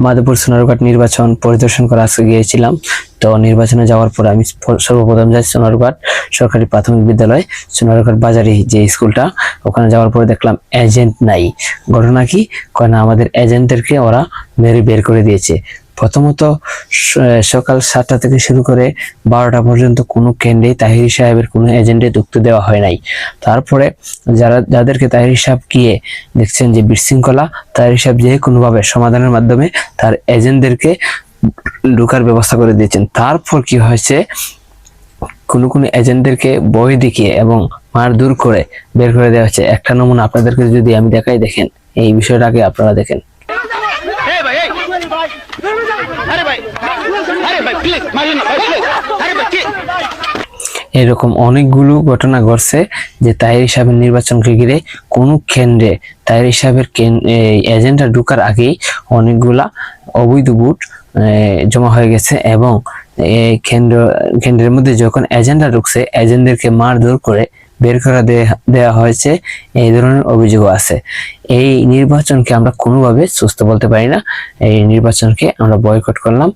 মাধবপুর সোনারঘাট নির্বাচন পরিদর্শন করা আজকে গিয়েছিলাম। তো নির্বাচনে যাওয়ার পরে আমি সর্বপ্রথম যাই সোনারঘাট সরকারি প্রাথমিক বিদ্যালয়, সোনারঘাট বাজারে যে স্কুলটা, ওখানে যাওয়ার পরে দেখলাম এজেন্ট নাই। ঘটনা কি, কারণ আমাদের এজেন্টদেরকে ওরা মেরে বের করে দিয়েছে। প্রথমত সকাল 7টা থেকে শুরু করে 12টা পর্যন্ত কোনো কেন্দ্রে তাহির সাহেবের কোনো এজেন্টে ঢুকতে দেওয়া হয় নাই। তারপরে যাদেরকে তাহির সাহেব গিয়ে দেখছেন যে বিশৃঙ্খলা, তাহির সাহেব যে কোনোভাবে সমাধানের মাধ্যমে তার এজেন্টদেরকে ঢোকার ব্যবস্থা করে দিয়েছেন। তারপর কি হয়েছে, কোন এজেন্টদেরকে বই দেখিয়ে এবং মারধর করে বের করে দেওয়া হচ্ছে। একটা নমুনা আপনাদেরকে যদি আমি দেখাই, দেখেন এই বিষয়টাকে আপনারা দেখেন। এরকম অনেকগুলো ঘটনা ঘটছে যে তাহির সাহেবের নির্বাচনকে ঘিরে কোনো কেন্দ্রে তাহির সাহেবের এজেন্টরা ঢুকার আগেই অনেকগুলা অবৈধ ভোট জমা হয়ে গেছে, এবং এই কেন্দ্রের মধ্যে যখন এজেন্টরা ঢুকছে, এজেন্টদেরকে মারধর করে বের করে দেওয়া হয়েছে, এই ধরনের অভিযোগ আছে। এই নির্বাচনকে আমরা কোনোভাবে সুস্থ বলতে পারি না, এই নির্বাচনকে আমরা বয়কট করলাম।